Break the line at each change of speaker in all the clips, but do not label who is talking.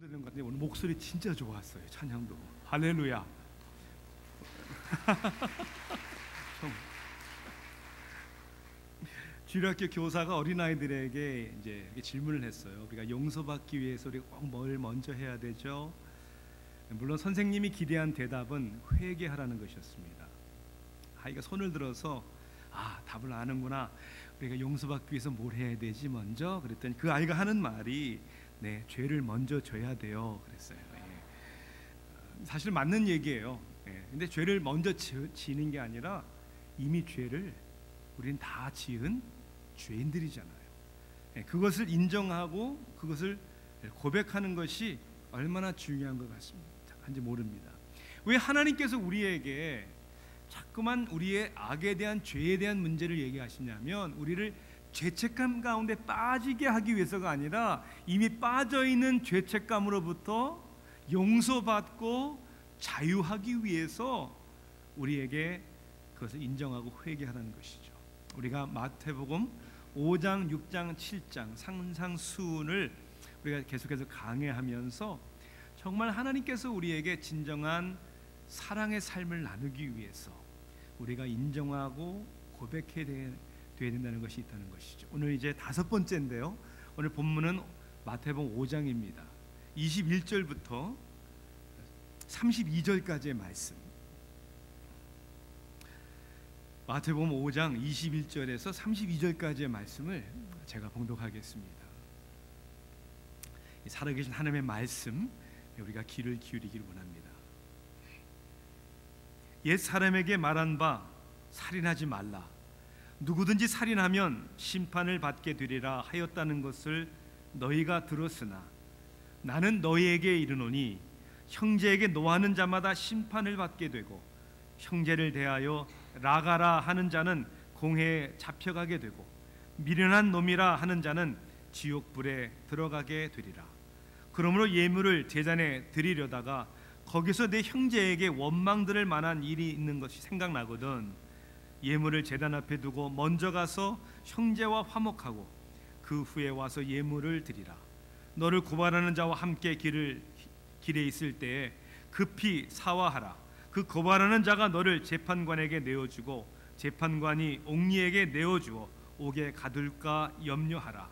예배드린 것 같은데 오늘 목소리 진짜 좋았어요. 찬양도 할렐루야. 주일학교 교사가 어린아이들에게 이제 질문을 했어요. 우리가 용서받기 위해서 우리가 꼭 뭘 먼저 해야 되죠? 물론 선생님이 기대한 대답은 회개하라는 것이었습니다. 아이가 손을 들어서 답을 아는구나. 우리가 용서받기 위해서 뭘 해야 되지 먼저? 그랬더니 그 아이가 하는 말이 네, 죄를 먼저 져야 돼요. 그랬어요. 사실 맞는 얘기예요. 근데 죄를 먼저 지는 게 아니라 이미 죄를 우리는 다 지은 죄인들이잖아요. 그것을 인정하고 그것을 고백하는 것이 얼마나 중요한 것 같은지 모릅니다. 왜 하나님께서 우리에게 자꾸만 우리의 악에 대한 죄에 대한 문제를 얘기하시냐면 우리를 죄책감 가운데 빠지게 하기 위해서가 아니라 이미 빠져있는 죄책감으로부터 용서받고 자유하기 위해서 우리에게 그것을 인정하고 회개하라는 것이죠. 우리가 마태복음 5장, 6장, 7장 상상수훈을 우리가 계속해서 강해하면서 정말 하나님께서 우리에게 진정한 사랑의 삶을 나누기 위해서 우리가 인정하고 고백해야 된다는 것이 있다는 것이죠. 오늘 이제 5번째인데요. 오늘 본문은 마태복음 5장입니다. 21절부터 32절까지의 말씀. 마태복음 5장 21절에서 32절까지의 말씀을 제가 봉독하겠습니다. 살아계신 하나님의 말씀 우리가 귀를 기울이기를 원합니다. 옛 사람에게 말한 바 살인하지 말라. 누구든지 살인하면 심판을 받게 되리라 하였다는 것을 너희가 들었으나 나는 너희에게 이르노니 형제에게 노하는 자마다 심판을 받게 되고 형제를 대하여 라가라 하는 자는 공회에 잡혀가게 되고 미련한 놈이라 하는 자는 지옥불에 들어가게 되리라. 그러므로 예물을 제단에 드리려다가 거기서 내 형제에게 원망들을 만한 일이 있는 것이 생각나거든 예물을 제단 앞에 두고 먼저 가서 형제와 화목하고 그 후에 와서 예물을 드리라. 너를 고발하는 자와 함께 길에 있을 때에 급히 사화하라. 그 고발하는 자가 너를 재판관에게 내어주고 재판관이 옥리에게 내어주어 옥에 가둘까 염려하라.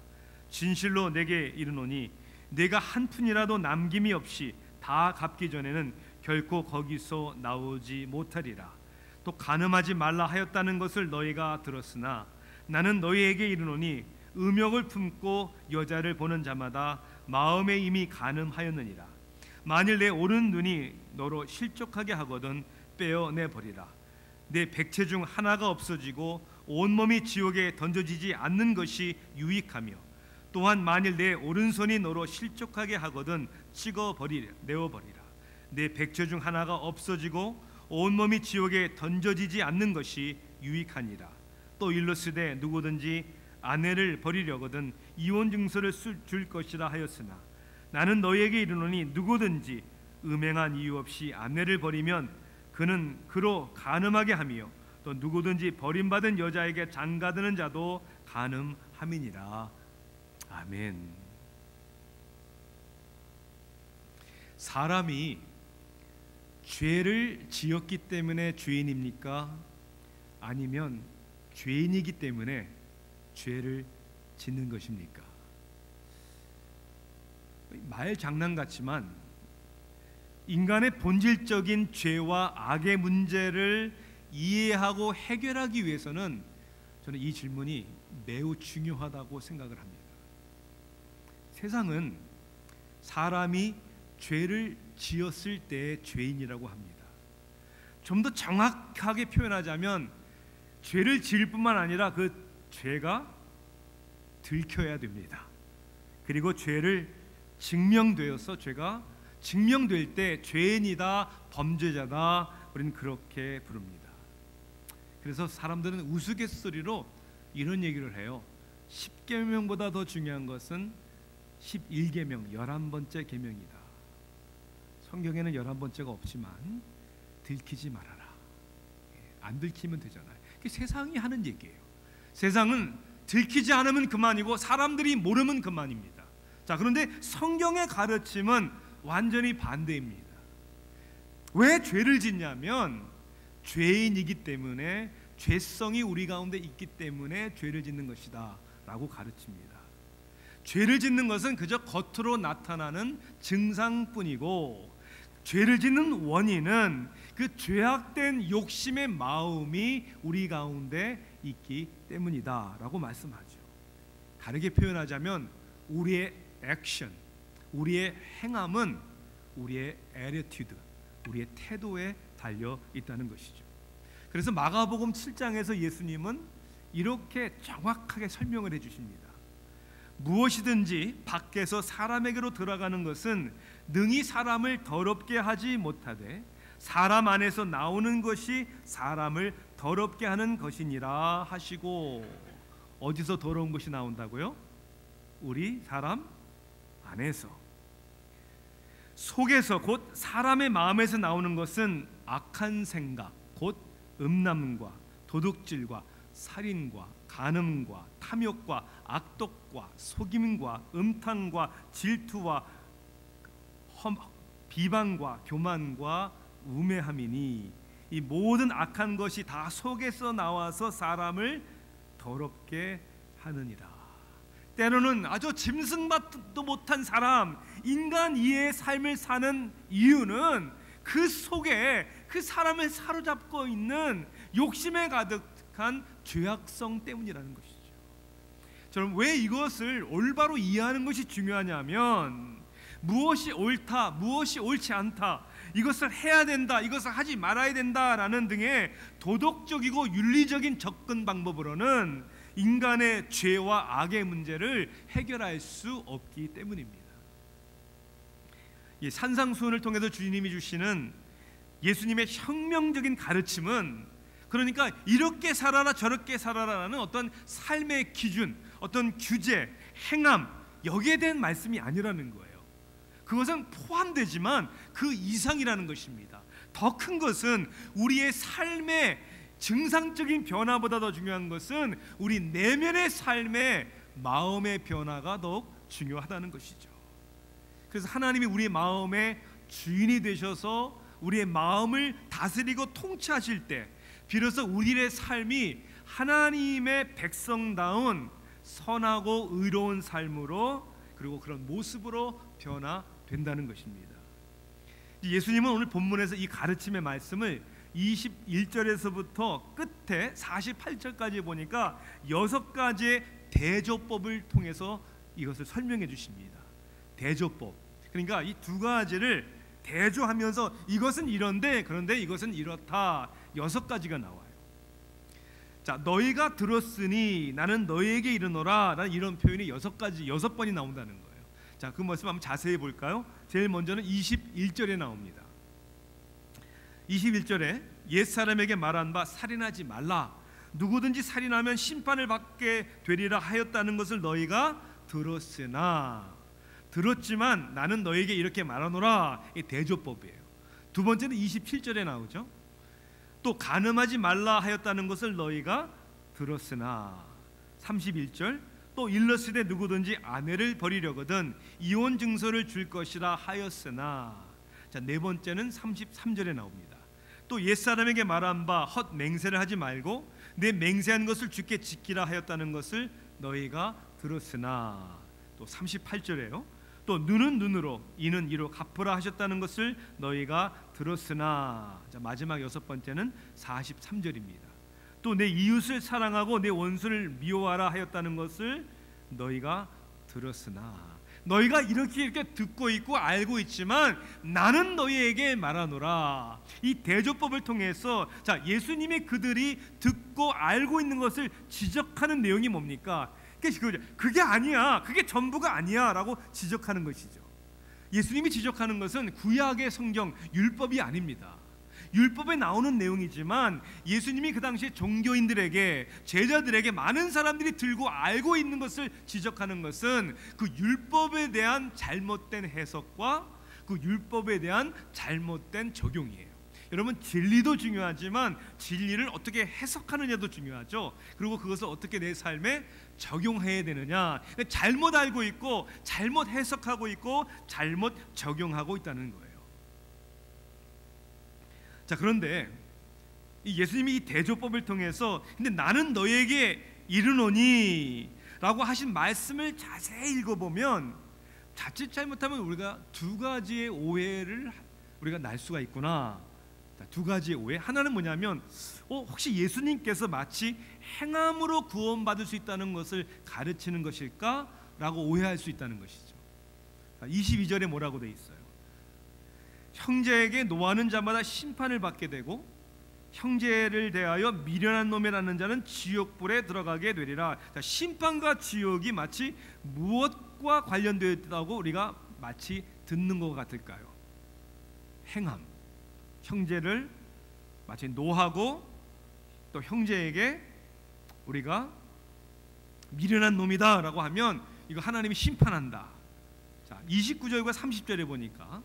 진실로 내게 이르노니 내가 한 푼이라도 남김이 없이 다 갚기 전에는 결코 거기서 나오지 못하리라. 또 간음하지 말라 하였다는 것을 너희가 들었으나 나는 너희에게 이르노니 음욕을 품고 여자를 보는 자마다 마음에 이미 간음하였느니라. 만일 내 오른 눈이 너로 실족하게 하거든 빼어내 버리라. 내 백체 중 하나가 없어지고 온몸이 지옥에 던져지지 않는 것이 유익하며 또한 만일 내 오른손이 너로 실족하게 하거든 내어 버리라. 내 백체 중 하나가 없어지고 온몸이 지옥에 던져지지 않는 것이 유익하니라. 또 일러스되 누구든지 아내를 버리려거든 이혼 증서를 줄 것이라 하였으나 나는 너희에게 이르노니 누구든지 음행한 이유 없이 아내를 버리면 그는 그로 간음하게 하며 또 누구든지 버림받은 여자에게 장가드는 자도 간음함이니라. 아멘. 사람이 죄를 지었기 때문에 죄인입니까? 아니면 죄인이기 때문에 죄를 짓는 것입니까? 말 장난 같지만 인간의 본질적인 죄와 악의 문제를 이해하고 해결하기 위해서는 저는 이 질문이 매우 중요하다고 생각을 합니다. 세상은 사람이 죄를 지었을 때 죄인이라고 합니다. 좀 더 정확하게 표현하자면 죄를 지을 뿐만 아니라 그 죄가 들켜야 됩니다. 그리고 죄를 증명되어서 죄가 증명될 때 죄인이다, 범죄자다, 우리는 그렇게 부릅니다. 그래서 사람들은 우스갯소리로 이런 얘기를 해요. 10계명보다 더 중요한 것은 11계명, 11번째 계명이다. 성경에는 11번째가 없지만 들키지 말아라. 안 들키면 되잖아요. 그게 세상이 하는 얘기예요. 세상은 들키지 않으면 그만이고 사람들이 모르면 그만입니다. 자, 그런데 성경의 가르침은 완전히 반대입니다. 왜 죄를 짓냐면 죄인이기 때문에, 죄성이 우리 가운데 있기 때문에 죄를 짓는 것이다 라고 가르칩니다. 죄를 짓는 것은 그저 겉으로 나타나는 증상뿐이고, 죄를 짓는 원인은 그 죄악된 욕심의 마음이 우리 가운데 있기 때문이다 라고 말씀하죠. 다르게 표현하자면 우리의 액션, 우리의 행함은 우리의 attitude, 우리의 태도에 달려 있다는 것이죠. 그래서 마가복음 7장에서 예수님은 이렇게 정확하게 설명을 해주십니다. 무엇이든지 밖에서 사람에게로 들어가는 것은 능히 사람을 더럽게 하지 못하되 사람 안에서 나오는 것이 사람을 더럽게 하는 것이니라 하시고, 어디서 더러운 것이 나온다고요? 우리 사람 안에서, 속에서, 곧 사람의 마음에서 나오는 것은 악한 생각, 곧 음란과 도둑질과 살인과 간음과 탐욕과 악독과 속임과 음탕과 질투와 비방과 교만과 우매함이니, 이 모든 악한 것이 다 속에서 나와서 사람을 더럽게 하느니라. 때로는 아주 짐승만도 못한 사람, 인간 이해의 삶을 사는 이유는 그 속에 그 사람을 사로잡고 있는 욕심에 가득한 죄악성 때문이라는 것이죠. 저는 왜 이것을 올바로 이해하는 것이 중요하냐면, 무엇이 옳다, 무엇이 옳지 않다, 이것을 해야 된다, 이것을 하지 말아야 된다라는 등의 도덕적이고 윤리적인 접근 방법으로는 인간의 죄와 악의 문제를 해결할 수 없기 때문입니다. 이 산상수훈을 통해서 주님이 주시는 예수님의 혁명적인 가르침은, 그러니까 이렇게 살아라 저렇게 살아라라는 어떤 삶의 기준, 어떤 규제, 행함, 여기에 대한 말씀이 아니라는 거예요. 그것은 포함되지만 그 이상이라는 것입니다. 더 큰 것은 우리의 삶의 증상적인 변화보다 더 중요한 것은 우리 내면의 삶의 마음의 변화가 더욱 중요하다는 것이죠. 그래서 하나님이 우리의 마음의 주인이 되셔서 우리의 마음을 다스리고 통치하실 때 비로소 우리의 삶이 하나님의 백성다운 선하고 의로운 삶으로, 그리고 그런 모습으로 변화된다는 것입니다. 예수님은 오늘 본문에서 이 가르침의 말씀을 21절에서부터 끝에 48절까지 보니까 6가지의 대조법을 통해서 이것을 설명해 주십니다. 대조법, 그러니까 이 두 가지를 대조하면서 이것은 이런데 그런데 이것은 이렇다, 6가지가 나와요. 자, 너희가 들었으니 나는 너희에게 이르노라 라는 이런 표현이 6번이 나온다는 거예요. 자, 그 말씀 한번 자세히 볼까요? 제일 먼저는 21절에 나옵니다. 21절에 옛사람에게 말한 바 살인하지 말라, 누구든지 살인하면 심판을 받게 되리라 하였다는 것을 너희가 들었으나, 들었지만 나는 너희에게 이렇게 말하노라, 이 대조법이에요. 두 번째는 27절에 나오죠. 또 간음하지 말라 하였다는 것을 너희가 들었으나, 31절 또 일러스되 누구든지 아내를 버리려거든 이혼 증서를 줄 것이라 하였으나. 자, 네 번째는 33절에 나옵니다. 또 옛사람에게 말한 바 헛 맹세를 하지 말고 내 맹세한 것을 주께 지키라 하였다는 것을 너희가 들었으나. 또 38절에요. 또 눈은 눈으로 이는 이로 갚으라 하셨다는 것을 너희가 들었으나. 자, 마지막 6번째는 43절입니다. 또 내 이웃을 사랑하고 내 원수를 미워하라 하였다는 것을 너희가 들었으나. 너희가 이렇게 듣고 있고 알고 있지만 나는 너희에게 말하노라. 이 대조법을 통해서, 자, 예수님이 그들이 듣고 알고 있는 것을 지적하는 내용이 뭡니까? 그게 아니야, 그게 전부가 아니야 라고 지적하는 것이죠. 예수님이 지적하는 것은 구약의 성경 율법이 아닙니다. 율법에 나오는 내용이지만 예수님이 그 당시에 종교인들에게, 제자들에게, 많은 사람들이 들고 알고 있는 것을 지적하는 것은 그 율법에 대한 잘못된 해석과 그 율법에 대한 잘못된 적용이에요. 여러분, 진리도 중요하지만 진리를 어떻게 해석하느냐도 중요하죠. 그리고 그것을 어떻게 내 삶에 적용해야 되느냐? 잘못 알고 있고 잘못 해석하고 있고 잘못 적용하고 있다는 거예요. 자, 그런데 이 예수님이 이 대조법을 통해서 근데 나는 너에게 이르노니 라고 하신 말씀을 자세히 읽어보면 자칫 잘못하면 우리가 두 가지의 오해를 우리가 날 수가 있구나. 두 가지의 오해. 하나는 뭐냐면 혹시 예수님께서 마치 행함으로 구원받을 수 있다는 것을 가르치는 것일까? 라고 오해할 수 있다는 것이죠. 22절에 뭐라고 돼 있어요? 형제에게 노하는 자마다 심판을 받게 되고 형제를 대하여 미련한 놈이라는 자는 지옥불에 들어가게 되리라. 심판과 지옥이 마치 무엇과 관련되어 있다고 우리가 마치 듣는 것 같을까요? 행함, 형제를 마치 노하고 또 형제에게 우리가 미련한 놈이다 라고 하면 이거 하나님이 심판한다. 자, 29절과 30절에 보니까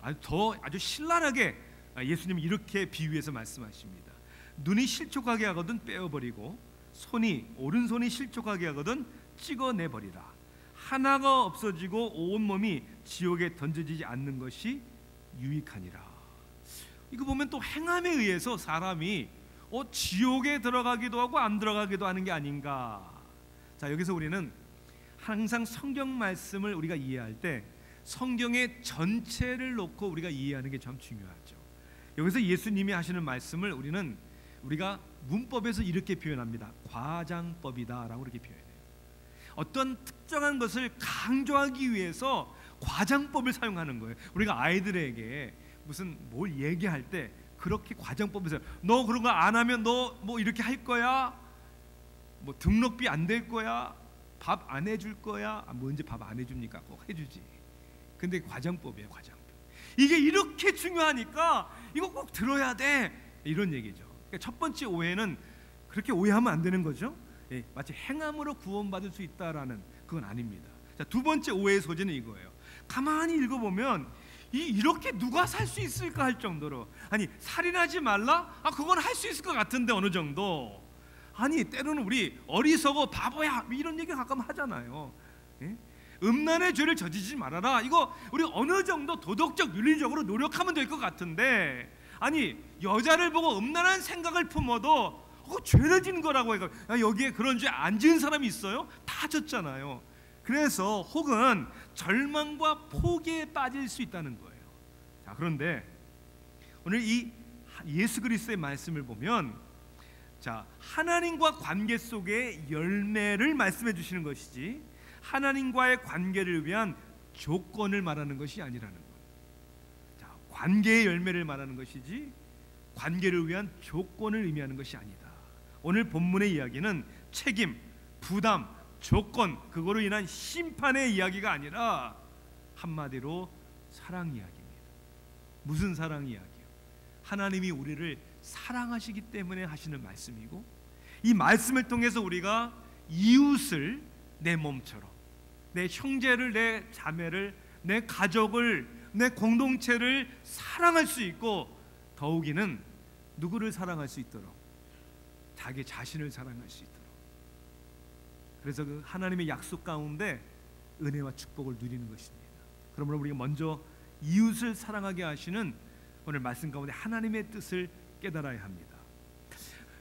아주 신랄하게 예수님이 이렇게 비유해서 말씀하십니다. 눈이 실족하게 하거든 빼어버리고 오른손이 실족하게 하거든 찍어내버리라. 하나가 없어지고 온 몸이 지옥에 던져지지 않는 것이 유익하니라. 이거 보면 또 행함에 의해서 사람이 지옥에 들어가기도 하고 안 들어가기도 하는 게 아닌가. 자, 여기서 우리는 항상 성경 말씀을 우리가 이해할 때 성경의 전체를 놓고 우리가 이해하는 게 참 중요하죠. 여기서 예수님이 하시는 말씀을 우리가 문법에서 이렇게 표현합니다. 과장법이다라고 이렇게 표현해요. 어떤 특정한 것을 강조하기 위해서 과장법을 사용하는 거예요. 우리가 아이들에게 무슨 뭘 얘기할 때 그렇게 과장법을 써요. 너 그런 거 안 하면 너 뭐 이렇게 할 거야? 뭐 등록비 안 될 거야? 밥 안 해줄 거야? 뭐 언제 밥 안 해줍니까? 꼭 해주지. 근데 과장법이에요, 과장법. 이게 이렇게 중요하니까 이거 꼭 들어야 돼, 이런 얘기죠. 그러니까 첫 번째 오해는 그렇게 오해하면 안 되는 거죠. 마치 행함으로 구원받을 수 있다라는 그건 아닙니다. 자, 두 번째 오해의 소지는 이거예요. 가만히 읽어보면 이렇게 누가 살 수 있을까 할 정도로, 아니 살인하지 말라? 그건 할 수 있을 것 같은데 어느 정도. 아니 때로는 우리 어리석어 바보야 이런 얘기 가끔 하잖아요. 음란의 죄를 저지르지 말아라. 이거 우리 어느 정도 도덕적 윤리적으로 노력하면 될 것 같은데, 아니 여자를 보고 음란한 생각을 품어도 죄를 진 거라고 해서 여기에 그런 죄 안 지은 사람이 있어요? 다 졌잖아요. 그래서 혹은 절망과 포기에 빠질 수 있다는 거예요. 자, 그런데 오늘 이 예수 그리스도의 말씀을 보면, 자, 하나님과 관계 속의 열매를 말씀해 주시는 것이지 하나님과의 관계를 위한 조건을 말하는 것이 아니라는 거예요. 자, 관계의 열매를 말하는 것이지 관계를 위한 조건을 의미하는 것이 아니다. 오늘 본문의 이야기는 책임, 부담, 조건, 그거로 인한 심판의 이야기가 아니라 한마디로 사랑 이야기입니다. 무슨 사랑 이야기요? 하나님이 우리를 사랑하시기 때문에 하시는 말씀이고, 이 말씀을 통해서 우리가 이웃을 내 몸처럼, 내 형제를, 내 자매를, 내 가족을, 내 공동체를 사랑할 수 있고, 더욱이는 누구를 사랑할 수 있도록? 자기 자신을 사랑할 수 있도록. 그래서 그 하나님의 약속 가운데 은혜와 축복을 누리는 것입니다. 그러므로 우리가 먼저 이웃을 사랑하게 하시는 오늘 말씀 가운데 하나님의 뜻을 깨달아야 합니다.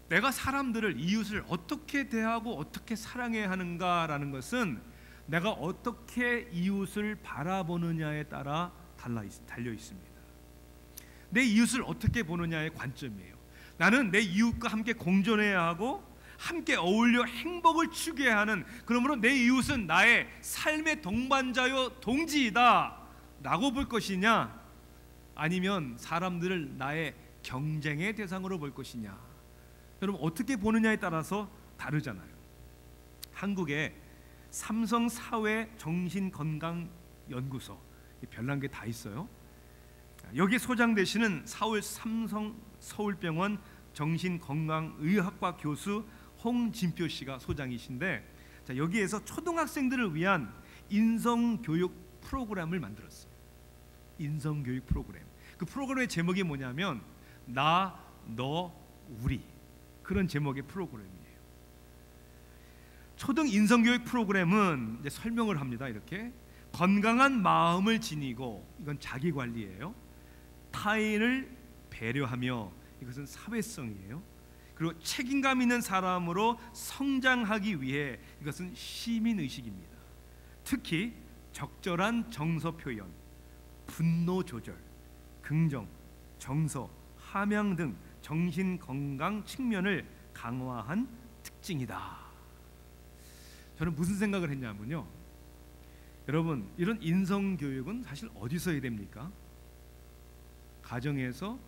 내가 사람들을, 이웃을 어떻게 대하고 어떻게 사랑해야 하는가라는 것은 내가 어떻게 이웃을 바라보느냐에 따라 달려 있습니다. 내 이웃을 어떻게 보느냐의 관점이에요. 나는 내 이웃과 함께 공존해야 하고 함께 어울려 행복을 추구해야 하는, 그러므로 내 이웃은 나의 삶의 동반자요 동지이다 라고 볼 것이냐, 아니면 사람들을 나의 경쟁의 대상으로 볼 것이냐. 여러분 어떻게 보느냐에 따라서 다르잖아요. 한국에 삼성사회정신건강연구소, 별난 게 다 있어요. 여기 소장 되시는 삼성 서울병원 정신건강의학과 교수 홍진표 씨가 소장이신데, 자, 여기에서 초등학생들을 위한 인성교육 프로그램을 만들었어요. 인성교육 프로그램. 그 프로그램의 제목이 뭐냐면 나, 너, 우리, 그런 제목의 프로그램이에요. 초등 인성교육 프로그램은 이제 설명을 합니다. 이렇게 건강한 마음을 지니고, 이건 자기 관리예요. 타인을 배려하며, 이것은 사회성이에요. 그리고 책임감 있는 사람으로 성장하기 위해, 이것은 시민의식입니다. 특히 적절한 정서 표현, 분노 조절, 긍정, 정서, 함양 등 정신 건강 측면을 강화한 특징이다. 저는 무슨 생각을 했냐면요, 여러분, 이런 인성 교육은 사실 어디서 해야 됩니까? 가정에서,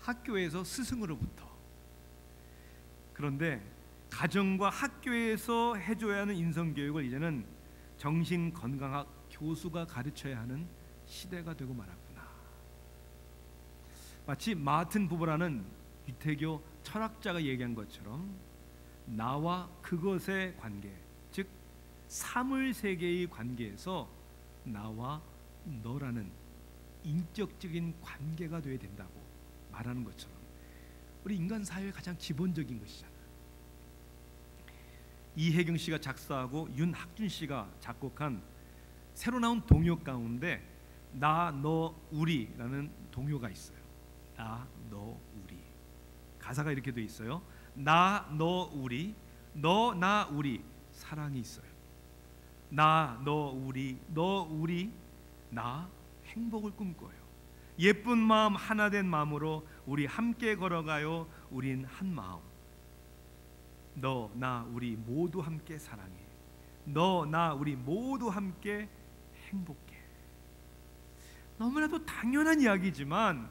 학교에서, 스승으로부터. 그런데 가정과 학교에서 해줘야 하는 인성 교육을 이제는 정신건강학 교수가 가르쳐야 하는 시대가 되고 말았구나. 마치 마틴 부버라는 유태교 철학자가 얘기한 것처럼 나와 그것의 관계, 즉 사물 세계의 관계에서 나와 너라는 인격적인 관계가 되어야 된다고 말하는 것처럼, 우리 인간 사회의 가장 기본적인 것이잖아요. 이혜경 씨가 작사하고 윤학준 씨가 작곡한 새로 나온 동요 가운데 나, 너, 우리라는 동요가 있어요. 나, 너, 우리. 가사가 이렇게 돼 있어요. 나, 너, 우리, 너, 나, 우리. 사랑이 있어요. 나, 너, 우리, 너, 우리. 나, 행복을 꿈꿔요. 예쁜 마음 하나 된 마음으로 우리 함께 걸어가요. 우린 한 마음. 너, 나, 우리 모두 함께 사랑해. 너, 나, 우리 모두 함께 행복해. 너무나도 당연한 이야기지만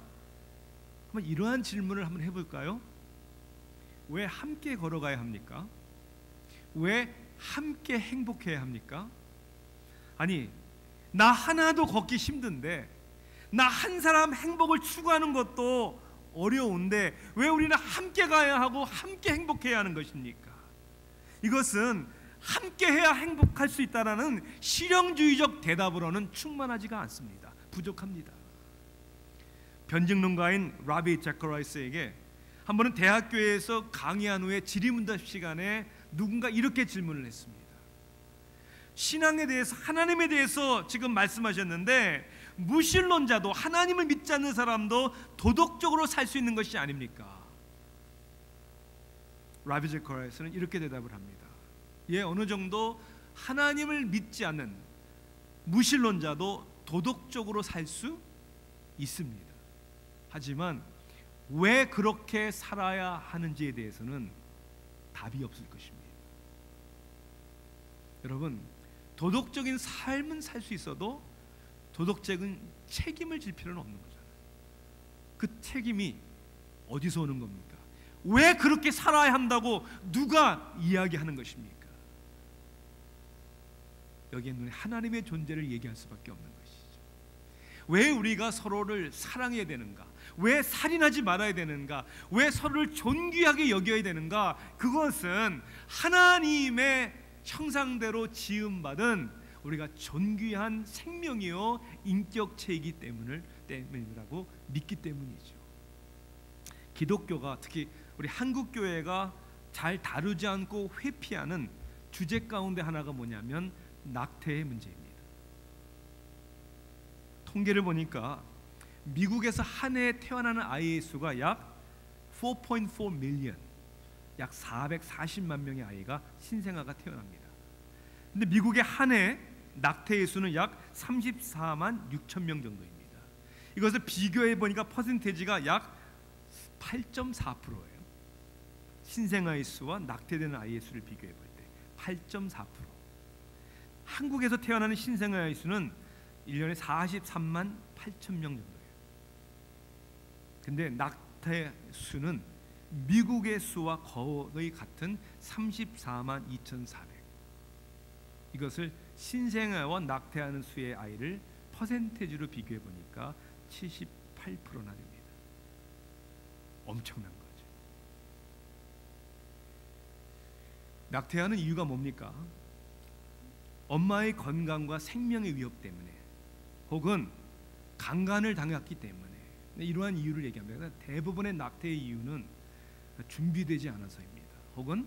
한번 이러한 질문을 한번 해볼까요? 왜 함께 걸어가야 합니까? 왜 함께 행복해야 합니까? 아니, 나 하나도 걷기 힘든데, 나 한 사람 행복을 추구하는 것도 어려운데 왜 우리는 함께 가야 하고 함께 행복해야 하는 것입니까? 이것은 함께 해야 행복할 수 있다라는 실용주의적 대답으로는 충만하지가 않습니다. 부족합니다. 변증론가인 라비 자커라이스에게 한 번은 대학교에서 강의한 후에 질의응답 시간에 누군가 이렇게 질문을 했습니다. 신앙에 대해서, 하나님에 대해서 지금 말씀하셨는데 무신론자도, 하나님을 믿지 않는 사람도 도덕적으로 살 수 있는 것이 아닙니까? 라비 자커라이스는 이렇게 대답을 합니다. 예, 어느 정도 하나님을 믿지 않는 무신론자도 도덕적으로 살 수 있습니다. 하지만 왜 그렇게 살아야 하는지에 대해서는 답이 없을 것입니다. 여러분, 도덕적인 삶은 살 수 있어도 도덕적인 책임을 질 필요는 없는 거잖아요. 그 책임이 어디서 오는 겁니까? 왜 그렇게 살아야 한다고 누가 이야기하는 것입니까? 여기에는 하나님의 존재를 얘기할 수밖에 없는 것이죠. 왜 우리가 서로를 사랑해야 되는가? 왜 살인하지 말아야 되는가? 왜 서로를 존귀하게 여겨야 되는가? 그것은 하나님의 형상대로 지음받은 우리가 존귀한 생명이요 인격체이기 때문이라고 믿기 때문이죠. 기독교가, 특히 우리 한국 교회가 잘 다루지 않고 회피하는 주제 가운데 하나가 뭐냐면 낙태의 문제입니다. 통계를 보니까 미국에서 한 해에 태어나는 아이의 수가 약 4.4 밀리언, 약 440만 명의 아이가 신생아가 태어납니다. 근데 미국의 한 해 낙태의 수는 약 34만 6천 명 정도입니다. 이것을 비교해 보니까 퍼센테이지가 약 8.4%예요. 신생아의 수와 낙태되는 아이의 수를 비교해 볼 때 8.4%. 한국에서 태어나는 신생아의 수는 1년에 43만 8천 명 정도예요. 근데 낙태 수는 미국의 수와 거의 같은 34만 2,400. 이것을 신생아와 낙태하는 수의 아이를 퍼센테이지로 비교해 보니까 78%나 됩니다. 엄청난 거죠. 낙태하는 이유가 뭡니까? 엄마의 건강과 생명의 위협 때문에, 혹은 강간을 당했기 때문에, 이러한 이유를 얘기합니다. 대부분의 낙태의 이유는 준비되지 않아서입니다. 혹은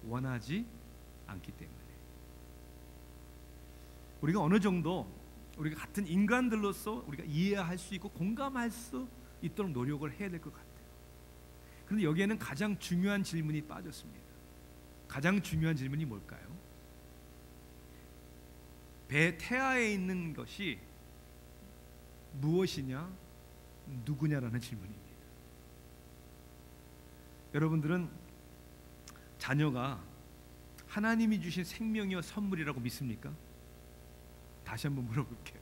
원하지 않기 때문에 우리가 어느 정도 우리가 같은 인간들로서 우리가 이해할 수 있고 공감할 수 있도록 노력을 해야 될 것 같아요. 그런데 여기에는 가장 중요한 질문이 빠졌습니다. 가장 중요한 질문이 뭘까요? 배 태아에 있는 것이 무엇이냐, 누구냐라는 질문입니다. 여러분들은 자녀가 하나님이 주신 생명이요 선물이라고 믿습니까? 다시 한번 물어볼게요.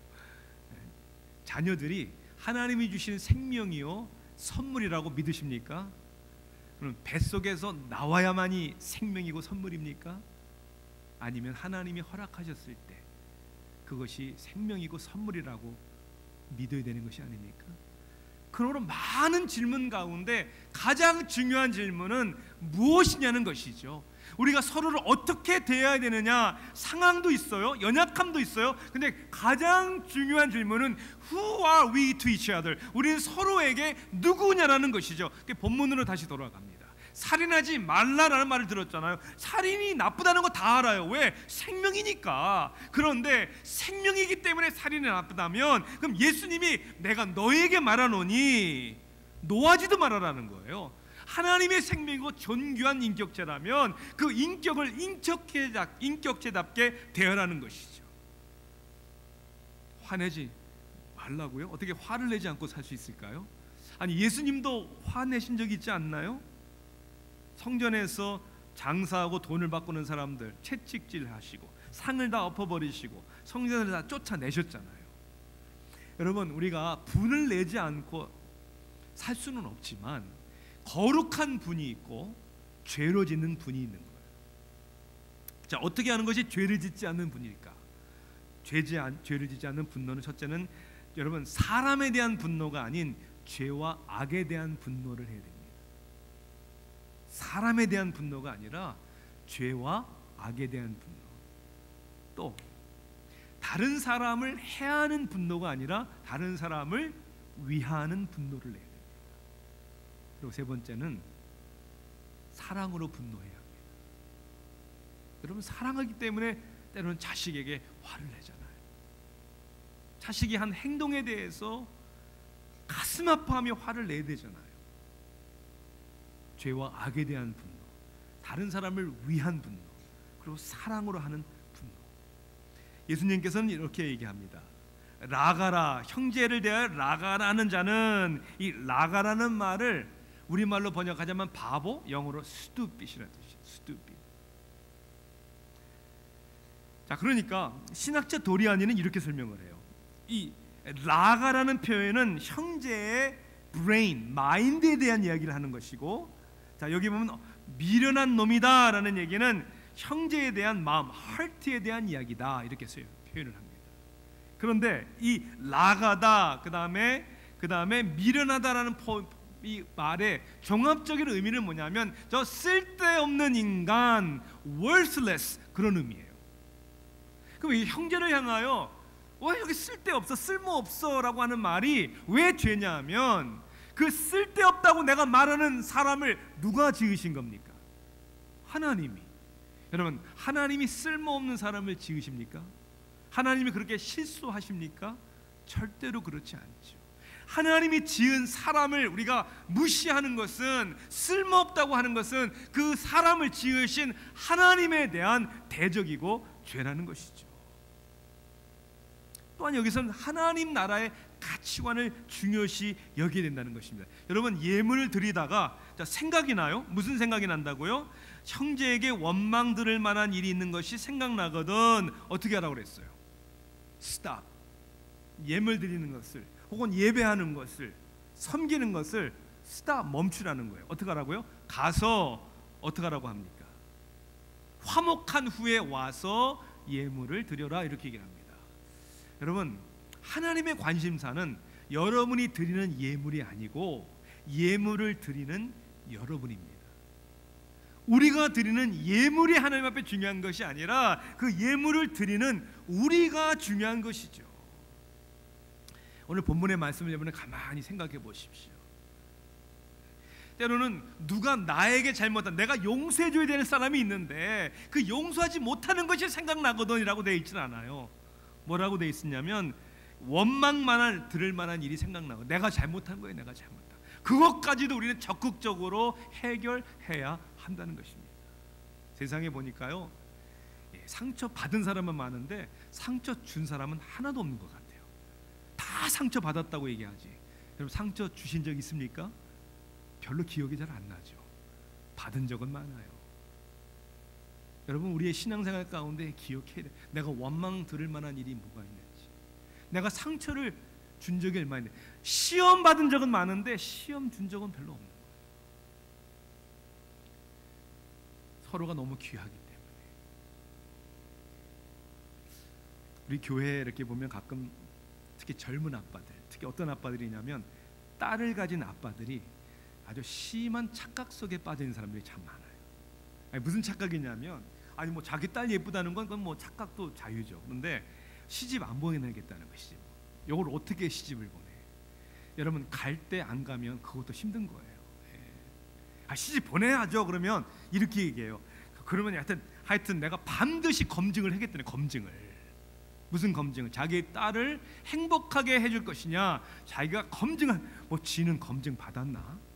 자녀들이 하나님이 주신 생명이요 선물이라고 믿으십니까? 그럼 뱃속에서 나와야만이 생명이고 선물입니까? 아니면 하나님이 허락하셨을 때 그것이 생명이고 선물이라고 믿어야 되는 것이 아닙니까? 그러므로 많은 질문 가운데 가장 중요한 질문은 무엇이냐는 것이죠. 우리가 서로를 어떻게 대해야 되느냐, 상황도 있어요, 연약함도 있어요. 근데 가장 중요한 질문은 Who are we to each other? 우리는 서로에게 누구냐라는 것이죠. 본문으로 다시 돌아갑니다. 살인하지 말라라는 말을 들었잖아요. 살인이 나쁘다는 거 다 알아요. 왜? 생명이니까. 그런데 생명이기 때문에 살인이 나쁘다면 그럼 예수님이 내가 너에게 말하노니 노하지도 말아라는 거예요. 하나님의 생명이고 존귀한 인격체라면 그 인격을 인격체답게 대하라는 것이죠. 화내지 말라고요? 어떻게 화를 내지 않고 살 수 있을까요? 아니 예수님도 화내신 적이 있지 않나요? 성전에서 장사하고 돈을 바꾸는 사람들 채찍질하시고 상을 다 엎어버리시고 성전을 다 쫓아내셨잖아요. 여러분 우리가 분을 내지 않고 살 수는 없지만 거룩한 분이 있고 죄로 짓는 분이 있는 거예요. 자, 어떻게 하는 것이 죄를 짓지 않는 분일까? 죄를 짓지 않는 분노는 첫째는 여러분 사람에 대한 분노가 아닌 죄와 악에 대한 분노를 해야 됩니다. 사람에 대한 분노가 아니라 죄와 악에 대한 분노. 또 다른 사람을 해하는 분노가 아니라 다른 사람을 위하는 분노를 내야 됩니다. 그리고 세 번째는 사랑으로 분노해야 합니다. 여러분 사랑하기 때문에 때로는 자식에게 화를 내잖아요. 자식이 한 행동에 대해서 가슴 아파하며 화를 내야 되잖아요. 죄와 악에 대한 분노, 다른 사람을 위한 분노, 그리고 사랑으로 하는 분노. 예수님께서는 이렇게 얘기합니다. 라가라, 형제를 대하여 라가라는 자는, 이 라가라는 말을 우리말로 번역하자면 바보, 영어로 stupid이라는 뜻이에요. stupid. 자, 그러니까 신학자 도리아니는 이렇게 설명을 해요. 이 라가라는 표현은 형제의 brain, 마인드에 대한 이야기를 하는 것이고, 자 여기 보면 미련한 놈이다라는 얘기는 형제에 대한 마음, heart에 대한 이야기다 이렇게 표현을 합니다. 그런데 이 라가다 그다음에 미련하다라는 이 말의 종합적인 의미는 뭐냐면 저 쓸데없는 인간, worthless 그런 의미예요. 그럼 이 형제를 향하여 왜 여기 쓸데없어, 쓸모없어라고 하는 말이 왜 죄냐면 그 쓸데없다고 내가 말하는 사람을 누가 지으신 겁니까? 하나님이. 여러분 하나님이 쓸모없는 사람을 지으십니까? 하나님이 그렇게 실수하십니까? 절대로 그렇지 않죠. 하나님이 지은 사람을 우리가 무시하는 것은, 쓸모없다고 하는 것은 그 사람을 지으신 하나님에 대한 대적이고 죄라는 것이죠. 또한 여기서는 하나님 나라의 가치관을 중요시 여기게 된다는 것입니다. 여러분 예물을 드리다가 생각이 나요? 무슨 생각이 난다고요? 형제에게 원망 들을 만한 일이 있는 것이 생각나거든 어떻게 하라고 그랬어요? Stop. 예물 드리는 것을 혹은 예배하는 것을 섬기는 것을 stop, 멈추라는 거예요. 어떻게 하라고요? 가서 어떻게 하라고 합니까? 화목한 후에 와서 예물을 드려라 이렇게 얘기를 합니다. 여러분 하나님의 관심사는 여러분이 드리는 예물이 아니고 예물을 드리는 여러분입니다. 우리가 드리는 예물이 하나님 앞에 중요한 것이 아니라 그 예물을 드리는 우리가 중요한 것이죠. 오늘 본문의 말씀을 여러분 가만히 생각해 보십시오. 때로는 누가 나에게 잘못한, 내가 용서해줘야 되는 사람이 있는데 그 용서하지 못하는 것이 생각나거든이라고 되어 있지는 않아요. 뭐라고 되어 있었냐면 원망만 들을 만한 일이 생각나고 내가 잘못한 거예요. 내가 잘못한 그것까지도 우리는 적극적으로 해결해야 한다는 것입니다. 세상에 보니까요, 상처 받은 사람은 많은데 상처 준 사람은 하나도 없는 것 같아요. 다 상처 받았다고 얘기하지. 여러분, 상처 주신 적 있습니까? 별로 기억이 잘 안 나죠. 받은 적은 많아요. 여러분, 우리의 신앙생활 가운데 기억해야 돼. 내가 원망 들을 만한 일이 뭐가 있는지, 내가 상처를 준 적이 얼마 있는데, 시험 받은 적은 많은데 시험 준 적은 별로 없는 거예요. 서로가 너무 귀하기 때문에. 우리 교회에 이렇게 보면 가끔 특히 젊은 아빠들, 특히 어떤 아빠들이냐면 딸을 가진 아빠들이 아주 심한 착각 속에 빠져 있는 사람들이 참 많아요. 아니, 무슨 착각이냐면, 아니 뭐 자기 딸 예쁘다는 건 그건 뭐 착각도 자유죠. 그런데 시집 안 보내겠다는 것이지. 이걸 어떻게 시집을 보내? 여러분, 갈 때 안 가면 그것도 힘든 거예요. 시집 보내야죠. 그러면 이렇게 얘기해요. 그러면 하여튼 내가 반드시 검증을 하겠다는, 검증을. 무슨 검증을? 자기 딸을 행복하게 해줄 것이냐, 자기가 검증한, 뭐 지는 검증 받았나?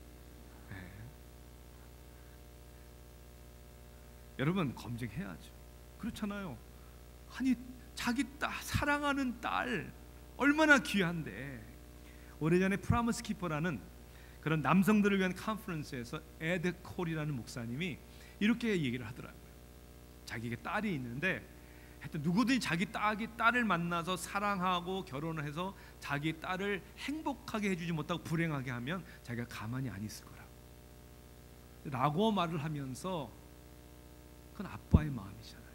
여러분, 검증해야죠. 그렇잖아요. 아니, 자기 딸, 사랑하는 딸 얼마나 귀한데. 오래전에 프라모스 키퍼라는 그런 남성들을 위한 컨퍼런스에서 에드 콜이라는 목사님이 이렇게 얘기를 하더라고요. 자기에게 딸이 있는데 하여튼 누구든지 자기 딸을 만나서 사랑하고 결혼을 해서 자기 딸을 행복하게 해주지 못하고 불행하게 하면 자기가 가만히 안 있을 거라고 라고 말을 하면서, 그건 아빠의 마음이잖아요.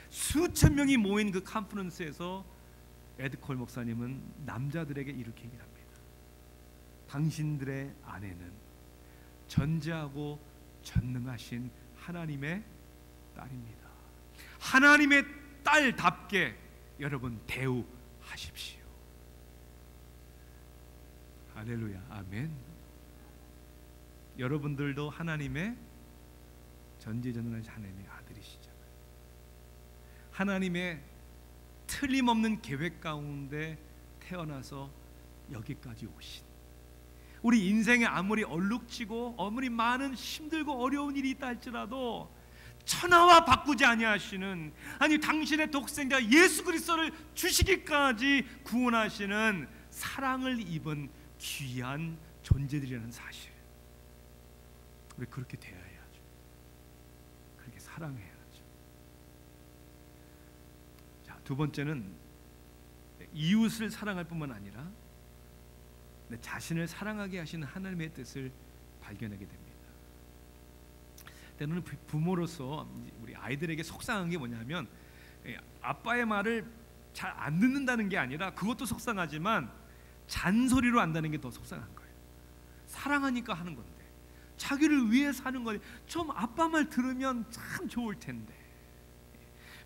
수천 명이 모인 그 컨퍼런스에서 에드 콜 목사님은 남자들에게 이렇게 얘기를 합니다. 당신들의 아내는 전지하고 전능하신 하나님의 딸입니다. 하나님의 딸답게 여러분 대우하십시오. 할렐루야, 아멘. 여러분들도 하나님의 전지전능하신 하나님의 아들이시잖아요. 하나님의 틀림없는 계획 가운데 태어나서 여기까지 오신, 우리 인생에 아무리 얼룩지고 아무리 많은 힘들고 어려운 일이 있다 할지라도 천하와 바꾸지 아니하시는, 아니 당신의 독생자 예수 그리스도를 주시기까지 구원하시는 사랑을 입은 귀한 존재들이라는 사실, 우리 그렇게 대해야죠. 그렇게 사랑해야죠. 자, 두 번째는 이웃을 사랑할 뿐만 아니라 내 자신을 사랑하게 하시는 하나님의 뜻을 발견하게 됩니다. 때로는 부모로서 우리 아이들에게 속상한 게 뭐냐면, 아빠의 말을 잘 안 듣는다는 게 아니라, 그것도 속상하지만 잔소리로 안다는 게 더 속상한 거예요. 사랑하니까 하는 건데, 자기를 위해서 하는 거니 좀 아빠 말 들으면 참 좋을 텐데.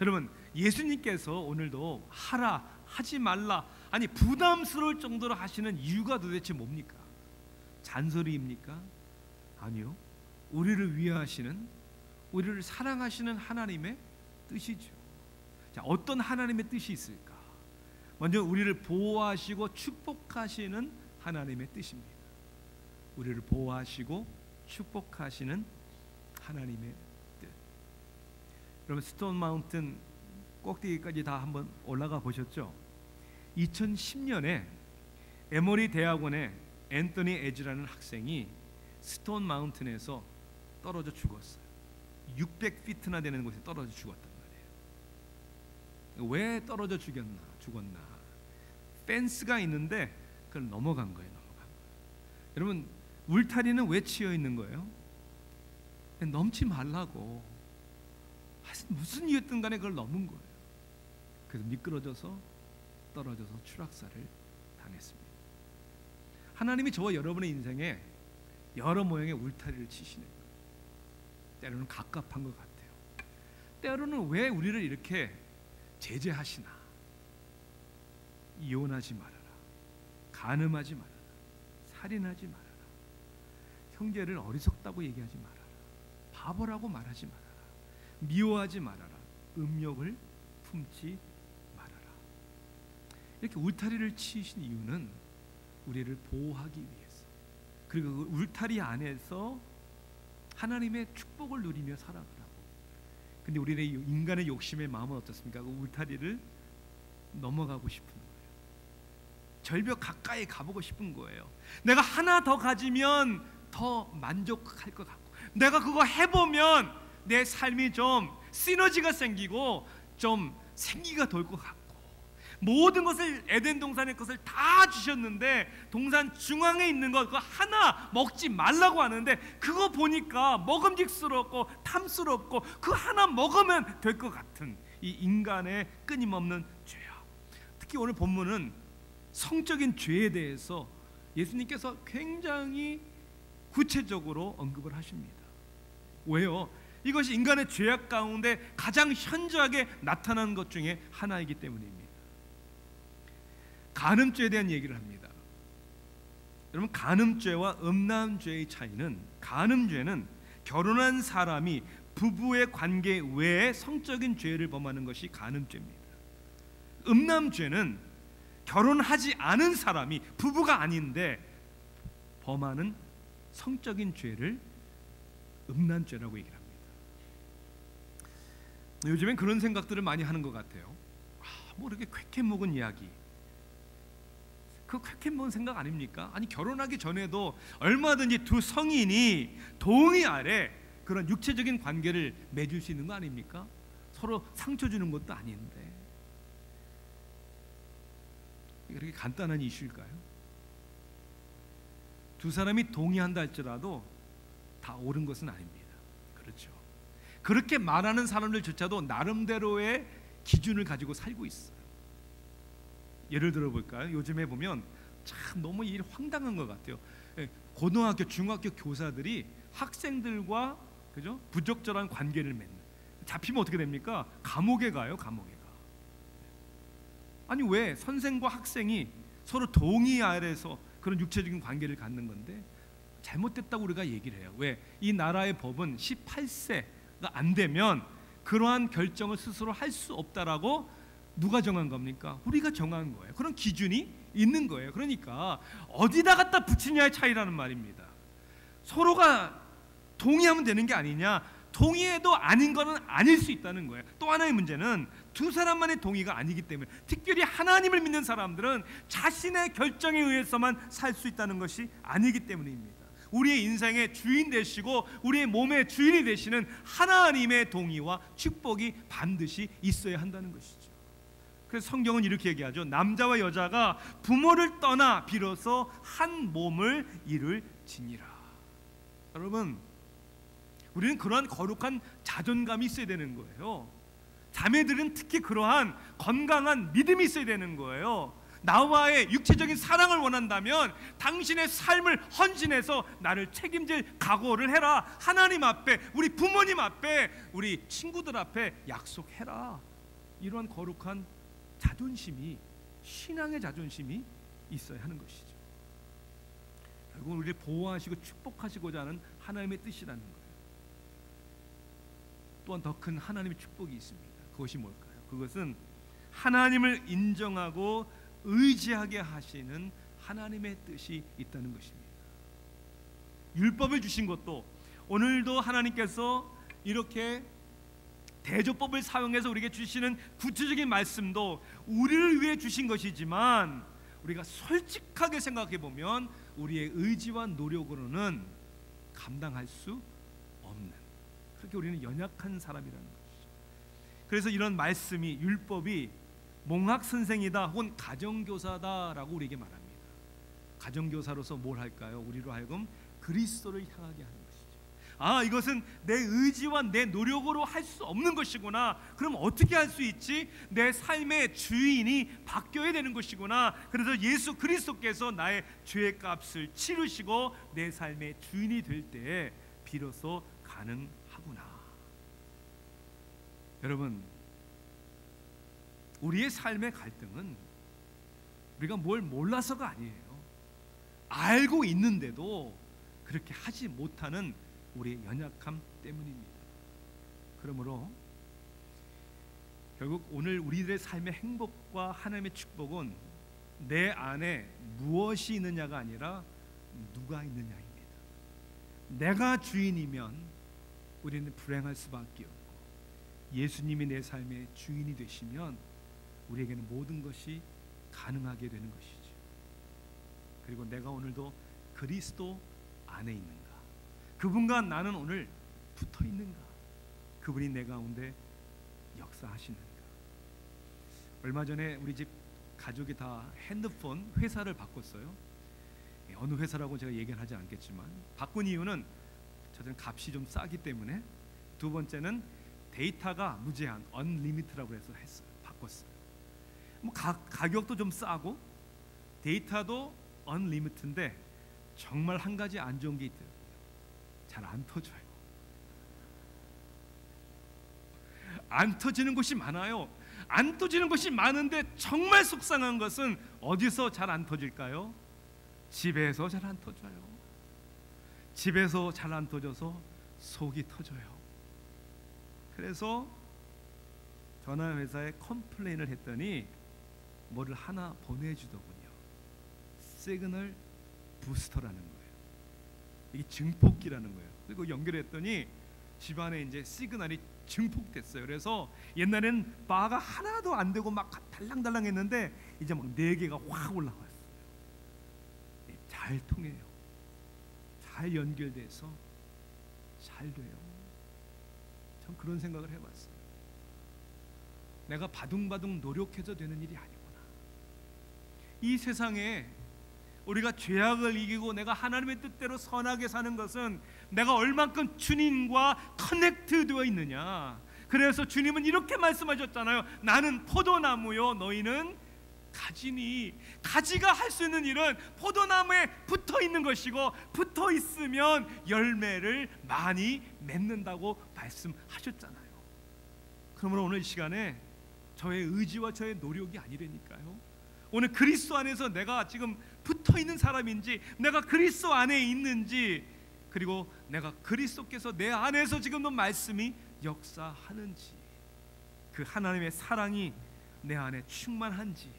여러분, 예수님께서 오늘도 하라, 하지 말라, 아니 부담스러울 정도로 하시는 이유가 도대체 뭡니까? 잔소리입니까? 아니요. 우리를 위하시는, 우리를 사랑하시는 하나님의 뜻이죠. 자, 어떤 하나님의 뜻이 있을까? 먼저 우리를 보호하시고 축복하시는 하나님의 뜻입니다. 우리를 보호하시고 축복하시는 하나님의 뜻. 여러분, 스톤 마운틴 꼭대기까지 다 한번 올라가 보셨죠? 2010년에 에머리 대학원의 앤토니 에즈라는 학생이 스톤 마운틴에서 떨어져 죽었어요. 600피트나 되는 곳에 떨어져 죽었단 말이에요. 왜 떨어져 죽었나? 펜스가 있는데 그걸 넘어간 거예요. 여러분, 울타리는 왜 치여 있는 거예요? 넘지 말라고. 무슨 이유였든 간에 그걸 넘은 거예요. 그래서 미끄러져서 떨어져서 추락사를 당했습니다. 하나님이 저와 여러분의 인생에 여러 모양의 울타리를 치시는 거예요. 때로는 갑갑한 것 같아요. 때로는 왜 우리를 이렇게 제재하시나? 이혼하지 말아라, 간음하지 말아라, 살인하지 말아라. 형제를 어리석다고 얘기하지 말아라. 바보라고 말하지 말아라. 미워하지 말아라. 음욕을 품지 말아라. 이렇게 울타리를 치신 이유는 우리를 보호하기 위해서, 그리고 그 울타리 안에서 하나님의 축복을 누리며 살아가라고. 근데 우리의 인간의 욕심의 마음은 어떻습니까? 그 울타리를 넘어가고 싶은 거예요. 절벽 가까이 가보고 싶은 거예요. 내가 하나 더 가지면 더 만족할 것 같고, 내가 그거 해보면 내 삶이 좀 시너지가 생기고 좀 생기가 돌 것 같고, 모든 것을 에덴 동산의 것을 다 주셨는데 동산 중앙에 있는 것 그거 하나 먹지 말라고 하는데 그거 보니까 먹음직스럽고 탐스럽고 그 하나 먹으면 될 것 같은 이 인간의 끊임없는 죄악. 특히 오늘 본문은 성적인 죄에 대해서 예수님께서 굉장히 구체적으로 언급을 하십니다. 왜요? 이것이 인간의 죄악 가운데 가장 현저하게 나타나는 것 중에 하나이기 때문입니다. 간음죄에 대한 얘기를 합니다. 여러분, 간음죄와 음란죄의 차이는, 간음죄는 결혼한 사람이 부부의 관계 외에 성적인 죄를 범하는 것이 간음죄입니다. 음란죄는 결혼하지 않은 사람이 부부가 아닌데 범하는 성적인 죄를 음란죄라고 얘기를 합니다. 요즘엔 그런 생각들을 많이 하는 것 같아요. 뭐 이렇게 쾌쾌 먹은 이야기, 그 쾌쾌 먹은 생각 아닙니까? 아니, 결혼하기 전에도 얼마든지 두 성인이 동의 아래 그런 육체적인 관계를 맺을 수 있는 거 아닙니까? 서로 상처 주는 것도 아닌데 그렇게 간단한 이슈일까요? 두 사람이 동의한다 할지라도 다 옳은 것은 아닙니다. 그렇죠. 그렇게 말하는 사람들조차도 나름대로의 기준을 가지고 살고 있어요. 예를 들어 볼까요? 요즘에 보면 참 너무 일 황당한 것 같아요. 고등학교, 중학교 교사들이 학생들과 그죠? 부적절한 관계를 맺는, 잡히면 어떻게 됩니까? 감옥에 가요. 감옥에 가. 아니, 왜 선생과 학생이 서로 동의 아래서 그런 육체적인 관계를 갖는 건데 잘못됐다고 우리가 얘기를 해요. 왜? 이 나라의 법은 18세가 안 되면 그러한 결정을 스스로 할 수 없다라고 누가 정한 겁니까? 우리가 정한 거예요. 그런 기준이 있는 거예요. 그러니까 어디다 갖다 붙이냐의 차이라는 말입니다. 서로가 동의하면 되는 게 아니냐, 동의해도 아닌 거는 아닐 수 있다는 거예요. 또 하나의 문제는 두 사람만의 동의가 아니기 때문에, 특별히 하나님을 믿는 사람들은 자신의 결정에 의해서만 살 수 있다는 것이 아니기 때문입니다. 우리의 인생의 주인 되시고 우리의 몸의 주인이 되시는 하나님의 동의와 축복이 반드시 있어야 한다는 것이죠. 그래서 성경은 이렇게 얘기하죠. 남자와 여자가 부모를 떠나 비로소 한 몸을 이룰지니라. 여러분, 우리는 그러한 거룩한 자존감이 있어야 되는 거예요. 자매들은 특히 그러한 건강한 믿음이 있어야 되는 거예요. 나와의 육체적인 사랑을 원한다면 당신의 삶을 헌신해서 나를 책임질 각오를 해라. 하나님 앞에, 우리 부모님 앞에, 우리 친구들 앞에 약속해라. 이러한 거룩한 자존심이, 신앙의 자존심이 있어야 하는 것이죠. 결국은 우리를 보호하시고 축복하시고자 하는 하나님의 뜻이라는 거예요. 또한 더 큰 하나님의 축복이 있습니다. 그것이 뭘까요? 그것은 하나님을 인정하고 의지하게 하시는 하나님의 뜻이 있다는 것입니다. 율법을 주신 것도, 오늘도 하나님께서 이렇게 대조법을 사용해서 우리에게 주시는 구체적인 말씀도 우리를 위해 주신 것이지만, 우리가 솔직하게 생각해 보면 우리의 의지와 노력으로는 감당할 수 없는, 그렇게 우리는 연약한 사람이라는 것이죠. 그래서 이런 말씀이, 율법이 몽학 선생이다 혹은 가정교사다라고 우리에게 말합니다. 가정교사로서 뭘 할까요? 우리로 하여금 그리스도를 향하게 하는 것이죠. 이것은 내 의지와 내 노력으로 할 수 없는 것이구나. 그럼 어떻게 할 수 있지? 내 삶의 주인이 바뀌어야 되는 것이구나. 그래서 예수 그리스도께서 나의 죄의 값을 치르시고 내 삶의 주인이 될 때에 비로소 가능하구나. 여러분, 우리의 삶의 갈등은 우리가 뭘 몰라서가 아니에요. 알고 있는데도 그렇게 하지 못하는 우리의 연약함 때문입니다. 그러므로 결국 오늘 우리들의 삶의 행복과 하나님의 축복은 내 안에 무엇이 있느냐가 아니라 누가 있느냐입니다. 내가 주인이면 우리는 불행할 수밖에 없고, 예수님이 내 삶의 주인이 되시면 우리에게는 모든 것이 가능하게 되는 것이죠. 그리고 내가 오늘도 그리스도 안에 있는가, 그분과 나는 오늘 붙어 있는가, 그분이 내 가운데 역사하시는가. 얼마 전에 우리 집 가족이 다 핸드폰 회사를 바꿨어요. 어느 회사라고 제가 얘기는 하지 않겠지만, 바꾼 이유는 저는 값이 좀 싸기 때문에, 두 번째는 데이터가 무제한 언리미트라고 해서 바꿨어요. 뭐 가격도 좀 싸고 데이터도 언리미트인데 정말 한 가지 안 좋은 게 있더라고요. 잘 안 터져요. 안 터지는 곳이 많아요. 안 터지는 곳이 많은데 정말 속상한 것은 어디서 잘 안 터질까요? 집에서 잘 안 터져요. 집에서 잘 안 터져서 속이 터져요. 그래서 전화 회사에 컴플레인을 했더니 뭐를 하나 보내주더군요. 시그널 부스터라는 거예요. 이게 증폭기라는 거예요. 그리고 연결했더니 집안에 이제 시그널이 증폭됐어요. 그래서 옛날에는 바가 하나도 안 되고 막 달랑달랑했는데 이제 막 4개가 확 올라왔어요. 잘 통해요. 잘 연결돼서 잘 돼요. 참 그런 생각을 해봤어요. 내가 바둥바둥 노력해서 되는 일이 아니구나. 이 세상에 우리가 죄악을 이기고 내가 하나님의 뜻대로 선하게 사는 것은 내가 얼만큼 주님과 커넥트 되어 있느냐. 그래서 주님은 이렇게 말씀하셨잖아요. 나는 포도나무요 너희는 가지니. 가지가 할 수 있는 일은 포도나무에 붙어 있는 것이고, 붙어 있으면 열매를 많이 맺는다고 말씀하셨잖아요. 그러므로 오늘 이 시간에 저의 의지와 저의 노력이 아니라니까요. 오늘 그리스도 안에서 내가 지금 붙어 있는 사람인지, 내가 그리스도 안에 있는지, 그리고 내가 그리스도께서 내 안에서 지금도 말씀이 역사하는지, 그 하나님의 사랑이 내 안에 충만한지,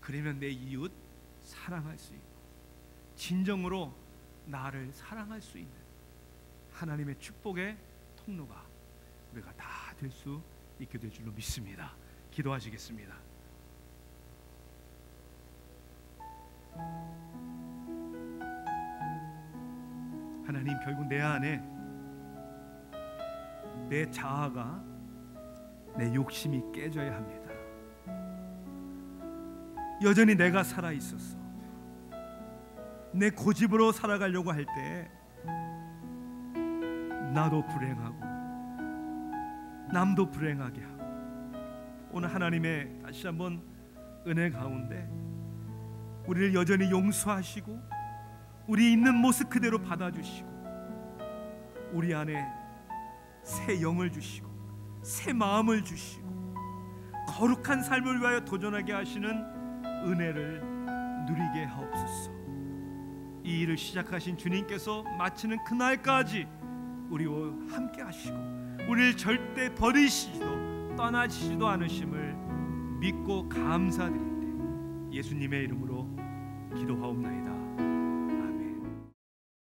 그러면 내 이웃 사랑할 수 있고 진정으로 나를 사랑할 수 있는 하나님의 축복의 통로가 우리가 다 될 수 있게 될 줄로 믿습니다. 기도하시겠습니다. 하나님, 결국 내 안에 내 자아가, 내 욕심이 깨져야 합니다. 여전히 내가 살아있어서 내 고집으로 살아가려고 할 때 나도 불행하고 남도 불행하게 하고, 오늘 하나님의 다시 한번 은혜 가운데 우리를 여전히 용서하시고 우리 있는 모습 그대로 받아주시고 우리 안에 새 영을 주시고 새 마음을 주시고 거룩한 삶을 위하여 도전하게 하시는 은혜를 누리게 하옵소서. 이 일을 시작하신 주님께서 마치는 그날까지 우리와 함께 하시고 우리를 절대 버리시지도 떠나시지도 않으심을 믿고 감사드릴 때 예수님의 이름으로 기도하옵나이다.